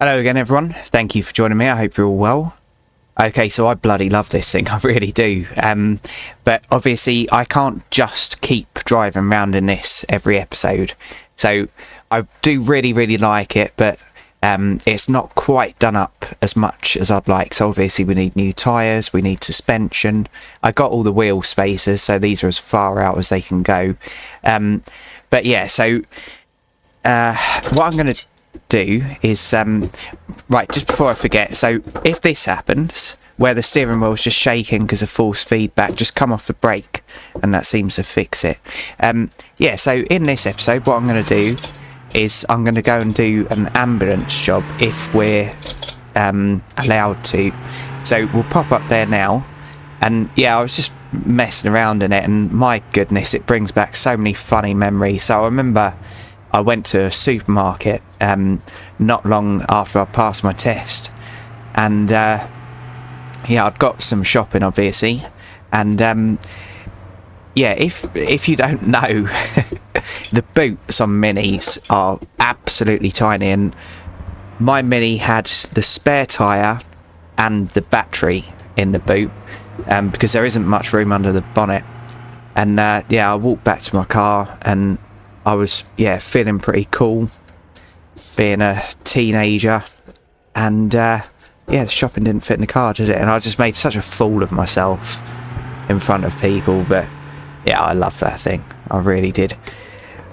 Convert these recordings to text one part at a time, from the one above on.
Hello again, everyone. Thank you for joining me. I hope you're all well. Okay, so I bloody love this thing. I really do. But obviously, I can't just keep driving around in this every episode. So I do really like it, but it's not quite done up as much as I'd like. So obviously, we need new tyres, we need suspension. I got all the wheel spacers, so these are as far out as they can go. But yeah, so what I'm going to do is right, just before I forget, so if this happens where the steering wheel is just shaking because of force feedback, just come off the brake and that seems to fix it. Yeah, so in this episode what I'm going to do is I'm going to go and do an ambulance job if we're allowed to. So we'll pop up there now, and yeah, I was just messing around in it, and my goodness, it brings back so many funny memories. So I remember I went to a supermarket not long after I passed my test, and yeah, I'd got some shopping obviously, and yeah, if you don't know, the boots on minis are absolutely tiny, and my mini had the spare tyre and the battery in the boot because there isn't much room under the bonnet. And yeah, I walked back to my car and I was, yeah, feeling pretty cool being a teenager, and yeah, the shopping didn't fit in the car, did it? And I just made such a fool of myself in front of people. But yeah, I love that thing, I really did.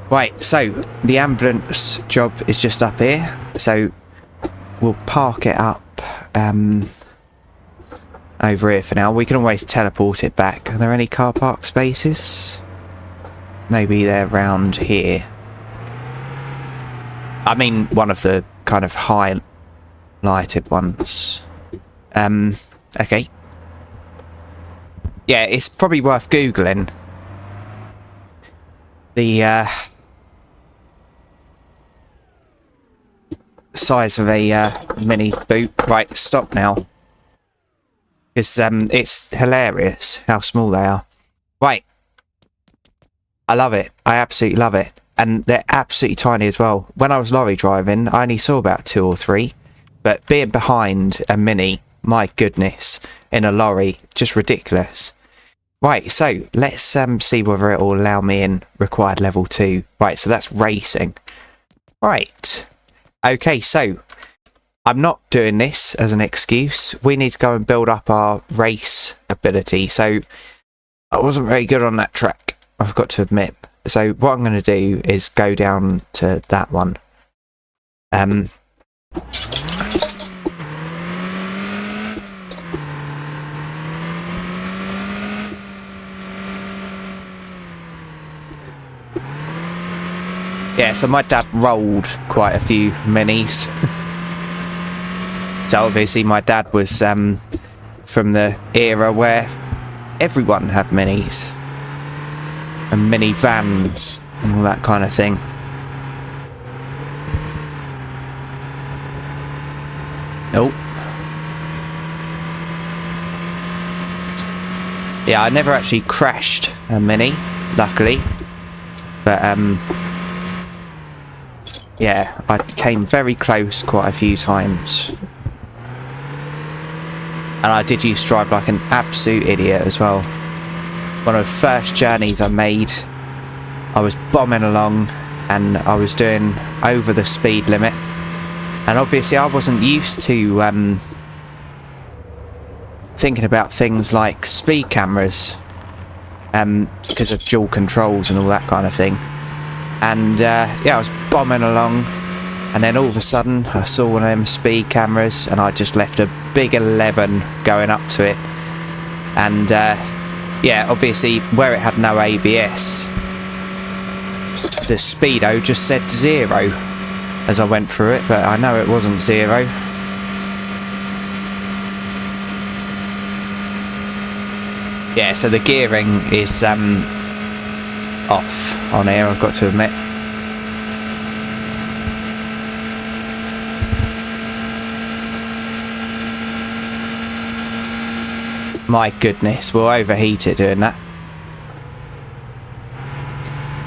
Right, so the ambulance job is just up here, so we'll park it up over here for now. We can always teleport it back. Are there any car park spaces? Maybe they're around here. I mean, one of the kind of highlighted ones. Okay. Yeah, it's probably worth Googling the size of a mini boot. Right, stop now. Because it's hilarious how small they are. Right. I love it. I absolutely love it. And they're absolutely tiny as well. When I was lorry driving, I only saw about 2 or 3. But being behind a mini, my goodness, in a lorry, just ridiculous. Right, so let's see whether it will allow me in required level 2. Right, so that's racing. Right. Okay, so I'm not doing this as an excuse. We need to go and build up our race ability. So I wasn't very good on that track, I've got to admit. So what I'm going to do is go down to that one. Yeah, so my dad rolled quite a few minis. So obviously my dad was from the era where everyone had minis and minivans and all that kind of thing. Nope. Yeah, I never actually crashed a mini, luckily. But yeah, I came very close quite a few times. And I did used to drive like an absolute idiot as well. One of the first journeys I made, I was bombing along and I was doing over the speed limit. And obviously I wasn't used to thinking about things like speed cameras because of dual controls and all that kind of thing. And yeah, I was bombing along, and then all of a sudden I saw one of them speed cameras and I just left a big 11 going up to it. And yeah, obviously where it had no ABS, the speedo just said 0 as I went through it, but I know it wasn't 0. Yeah, so the gearing is off on here, I've got to admit. My goodness, we'll overheat it doing that.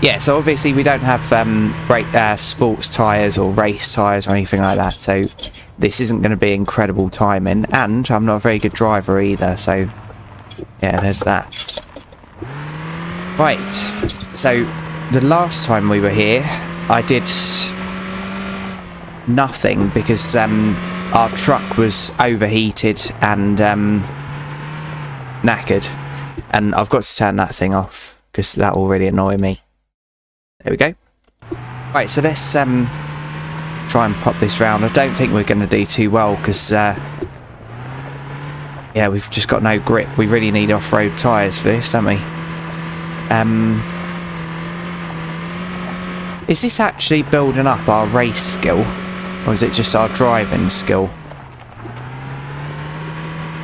Yeah, so obviously we don't have sports tyres or race tyres or anything like that, so this isn't going to be incredible timing, and I'm not a very good driver either, so yeah, there's that. Right, so the last time we were here, I did nothing because our truck was overheated and knackered, and I've got to turn that thing off because that will really annoy me. There we go. Right, so let's try and pop this round. I don't think we're going to do too well because yeah, we've just got no grip. We really need off-road tyres for this, don't we? Is this actually building up our race skill, or is it just our driving skill?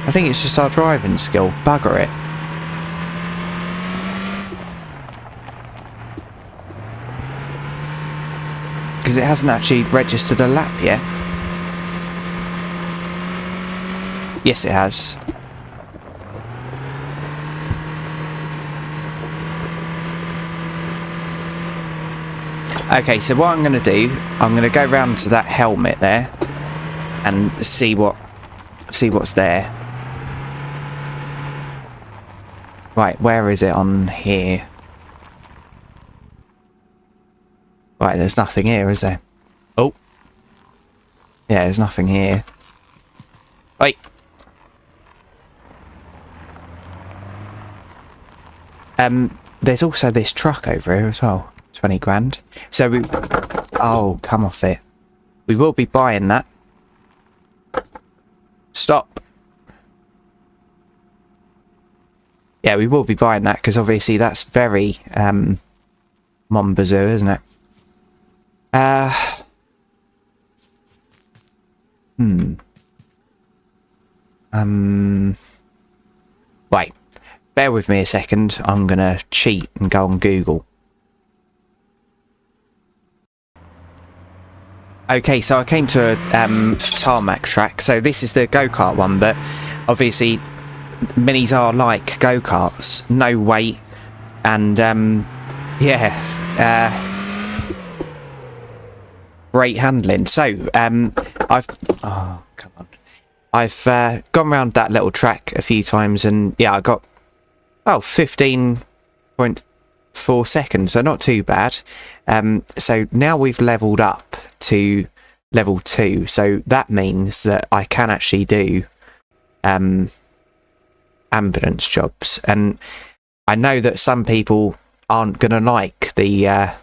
I think it's just our driving skill. Bugger it. Because it hasn't actually registered a lap yet. Yes, it has. Okay, so what I'm going to do, I'm going to go round to that helmet there and see what's there. Right, where is it on here? Right, there's nothing here, is there? Oh. Yeah, there's nothing here. Wait. There's also this truck over here as well. 20 grand. So we... Oh, come off it. We will be buying that. Stop. Yeah, we will be buying that because obviously that's very Mombazoo, isn't it? Wait. Bear with me a second. I'm gonna cheat and go on Google. Okay, so I came to a tarmac track. So this is the go-kart one, but obviously minis are like go-karts. No weight and yeah, great handling. So I've gone around that little track a few times, and yeah, I got 15.4 seconds, so not too bad. So now we've leveled up to level 2, so that means that I can actually do ambulance jobs, and I know that some people aren't gonna like the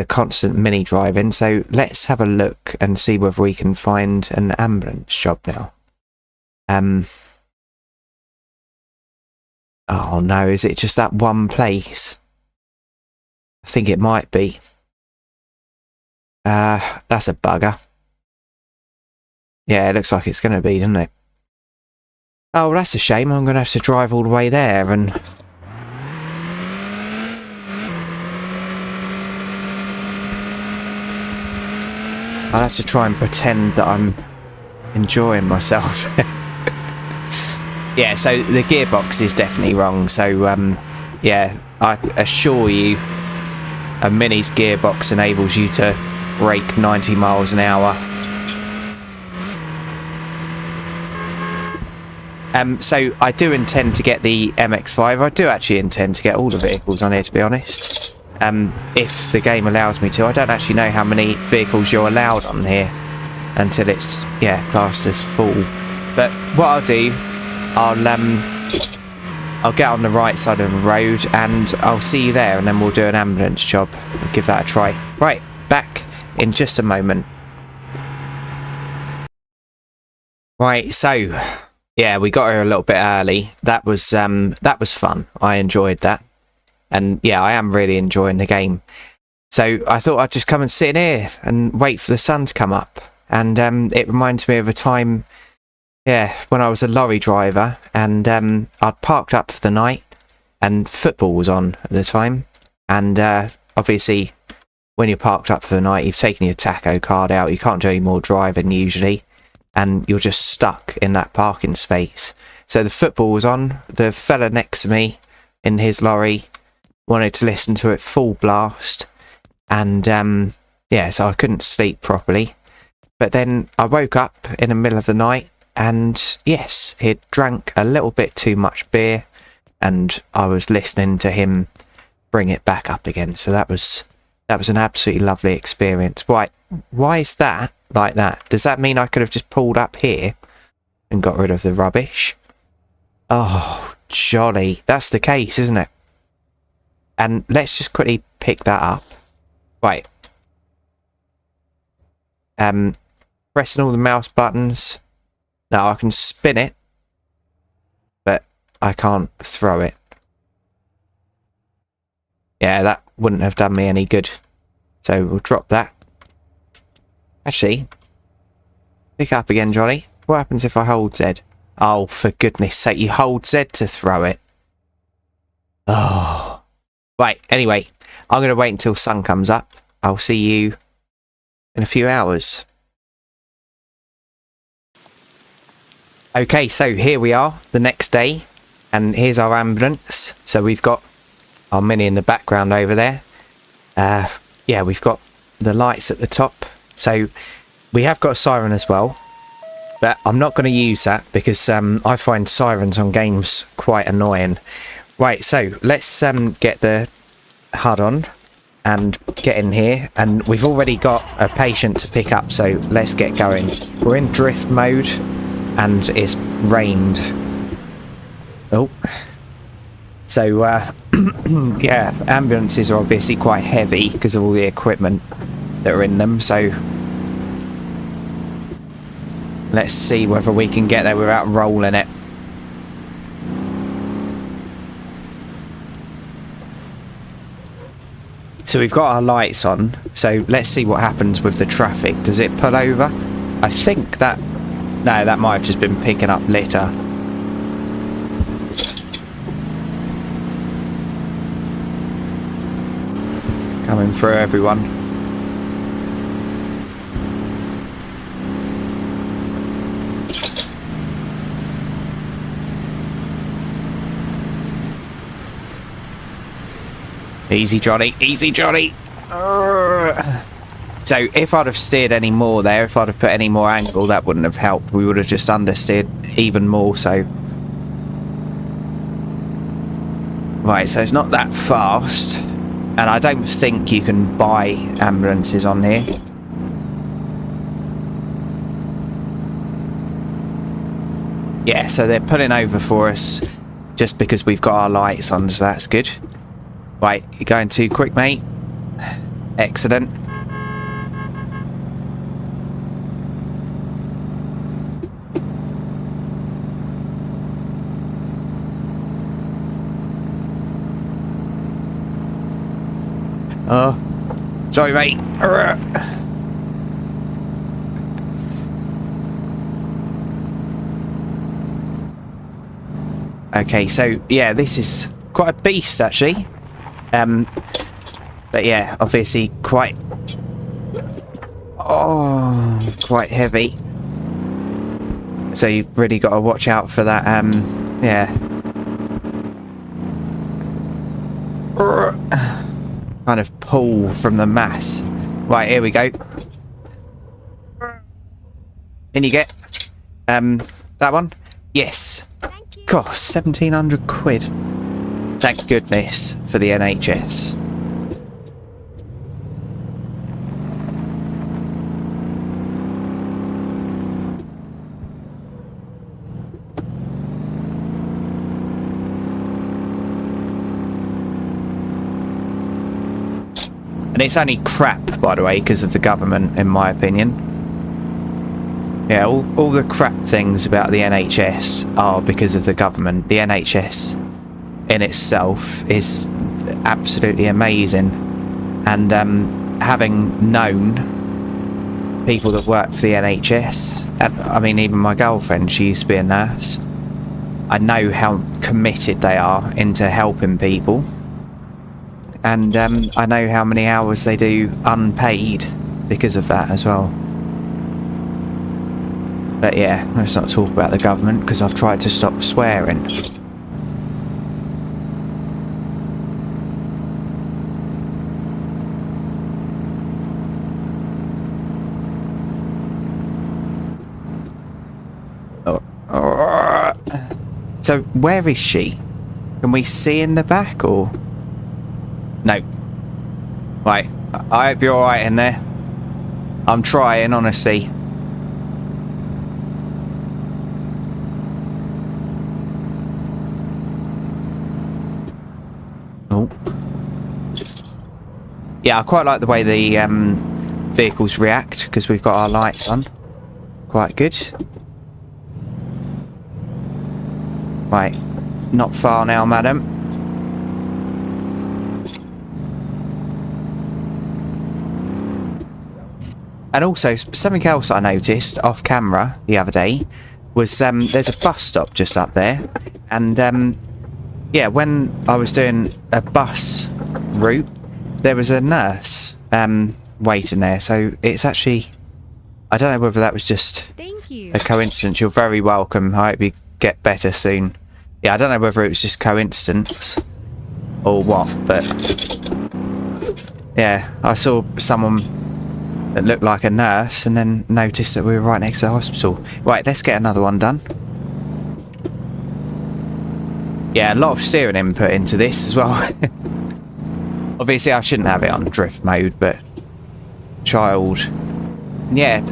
constant mini driving, so let's have a look and see whether we can find an ambulance job now. Oh no, is it just that one place? I think it might be. That's a bugger. Yeah, it looks like it's going to be, doesn't it? Oh, well, that's a shame. I'm going to have to drive all the way there and... I'll have to try and pretend that I'm enjoying myself. Yeah, so the gearbox is definitely wrong. So, yeah, I assure you, a Mini's gearbox enables you to brake 90 miles an hour. So I do intend to get the MX-5. I do actually intend to get all the vehicles on here, to be honest. If the game allows me to. I don't actually know how many vehicles you're allowed on here until it's, yeah, classed as full. But what I'll do, I'll get on the right side of the road and I'll see you there, and then we'll do an ambulance job. I'll give that a try. Right, back in just a moment. Right, so yeah, we got here a little bit early. That was fun. I enjoyed that. And yeah, I am really enjoying the game. So I thought I'd just come and sit in here and wait for the sun to come up. And it reminds me of a time, yeah, when I was a lorry driver and I'd parked up for the night and football was on at the time. And obviously, when you're parked up for the night, you've taken your taco card out. You can't do any more driving usually. And you're just stuck in that parking space. So the football was on. The fella next to me in his lorry wanted to listen to it full blast. And yeah, so I couldn't sleep properly. But then I woke up in the middle of the night and yes, he'd drank a little bit too much beer and I was listening to him bring it back up again. So that was an absolutely lovely experience. Why is that like that? Does that mean I could have just pulled up here and got rid of the rubbish? Oh, jolly. That's the case, isn't it? And let's just quickly pick that up. Right. Pressing all the mouse buttons. Now I can spin it, but I can't throw it. Yeah, that wouldn't have done me any good. So we'll drop that. Actually, pick up again, Johnny. What happens if I hold Z? Oh, for goodness sake, you hold Z to throw it. Oh. Right, anyway, I'm going to wait until sun comes up. I'll see you in a few hours. Okay, so here we are, the next day. And here's our ambulance. So we've got our Mini in the background over there. Yeah, we've got the lights at the top. So we have got a siren as well. But I'm not going to use that because I find sirens on games quite annoying. Right, so let's get the HUD on and get in here. And we've already got a patient to pick up, so let's get going. We're in drift mode and it's rained. Oh. So, yeah, ambulances are obviously quite heavy because of all the equipment that are in them, so let's see whether we can get there without rolling it. So we've got our lights on, so let's see what happens with the traffic. Does it pull over? I think that... No, that might have just been picking up litter. Coming through, everyone. Easy, Johnny. Easy, Johnny. So if I'd have steered any more there, if I'd have put any more angle, that wouldn't have helped. We would have just understeered even more so. Right, so it's not that fast. And I don't think you can buy ambulances on here. Yeah, so they're pulling over for us just because we've got our lights on, so that's good. Right, you're going too quick, mate. Excellent. Oh, sorry, mate. Okay, so yeah, this is quite a beast actually. But yeah, obviously quite heavy. So you've really got to watch out for that. Yeah. Kind of pull from the mass. Right, here we go. In you get. That one? Yes. Gosh, 1,700 quid. Thank goodness for the NHS. And it's only crap, by the way, because of the government, in my opinion. Yeah, all the crap things about the NHS are because of the government. The NHS in itself is absolutely amazing. And having known people that work for the NHS, and I mean, even my girlfriend, she used to be a nurse. I know how committed they are into helping people. And I know how many hours they do unpaid because of that as well. But yeah, let's not talk about the government because I've tried to stop swearing. So where is she? Can we see in the back or? No. Right. I hope you're alright in there. I'm trying, honestly. Oh. Yeah, I quite like the way the vehicles react because we've got our lights on. Quite good. Right. Not far now, madam. And also, something else I noticed off camera the other day was there's a bus stop just up there. And yeah, when I was doing a bus route, there was a nurse waiting there. So it's actually, I don't know whether that was just a coincidence. You're very welcome. I hope you get better soon. Yeah, I don't know whether it was just coincidence or what, but yeah, I saw someone that looked like a nurse and then noticed that we were right next to the hospital. Right, let's get another one done. Yeah, a lot of steering input into this as well. Obviously I shouldn't have it on drift mode, but child. Yeah,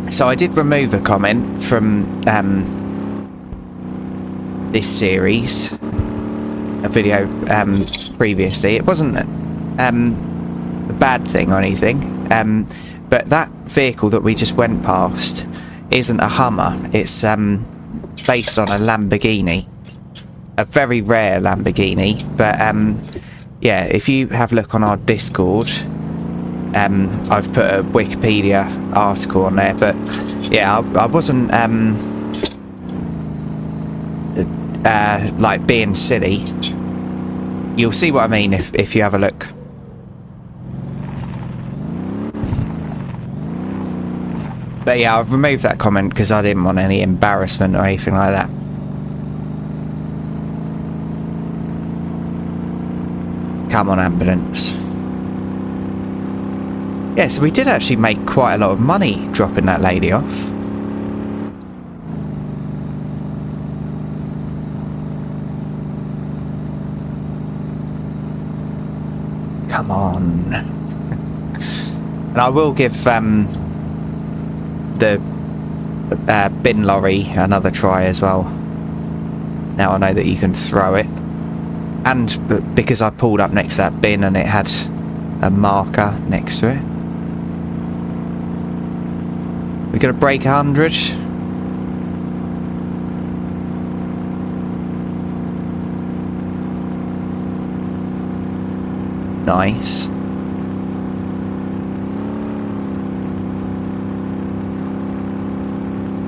so I did remove a comment from this series, a video previously. It wasn't a bad thing or anything, but that vehicle that we just went past isn't a Hummer. It's based on a Lamborghini, a very rare Lamborghini. But yeah, if you have a look on our Discord, I've put a Wikipedia article on there. But yeah, I wasn't like being silly. You'll see what I mean if you have a look. But yeah, I've removed that comment because I didn't want any embarrassment or anything like that. Come on, ambulance. Yeah, so we did actually make quite a lot of money dropping that lady off. Come on. And I will give the bin lorry another try as well. Now I know that you can throw it. And because I pulled up next to that bin and it had a marker next to it. We're going to break 100. Nice.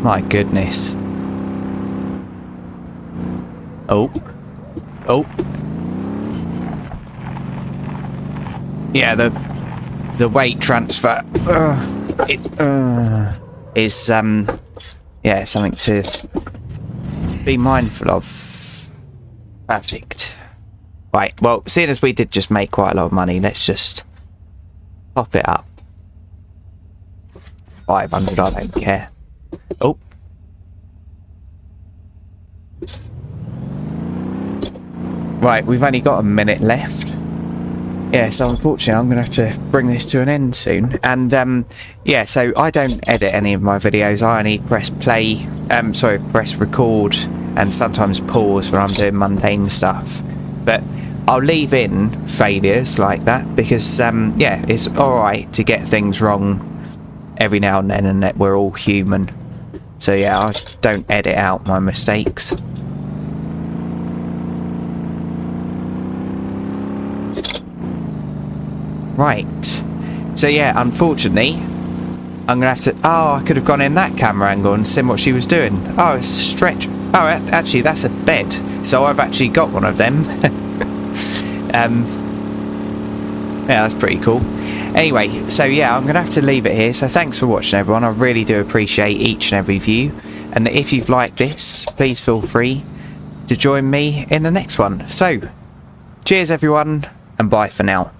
My goodness. Oh. Oh. Yeah, the weight transfer is yeah, something to be mindful of. Perfect. Right, well, seeing as we did just make quite a lot of money, let's just pop it up. 500, I don't care. Oh. Right, we've only got a minute left. Yeah, so unfortunately I'm going to have to bring this to an end soon. And yeah, so I don't edit any of my videos. I only press play, press record and sometimes pause when I'm doing mundane stuff. But I'll leave in failures like that because, yeah, it's alright to get things wrong every now and then, and that we're all human. So yeah, I don't edit out my mistakes. Right. So yeah, unfortunately, I'm gonna have to. Oh, I could have gone in that camera angle and seen what she was doing. Oh, it's a stretch. Oh, actually, that's a bed. So I've actually got one of them. Yeah, that's pretty cool. Anyway, so yeah, I'm going to have to leave it here. So thanks for watching, everyone. I really do appreciate each and every view. And if you've liked this, please feel free to join me in the next one. So, cheers everyone, and bye for now.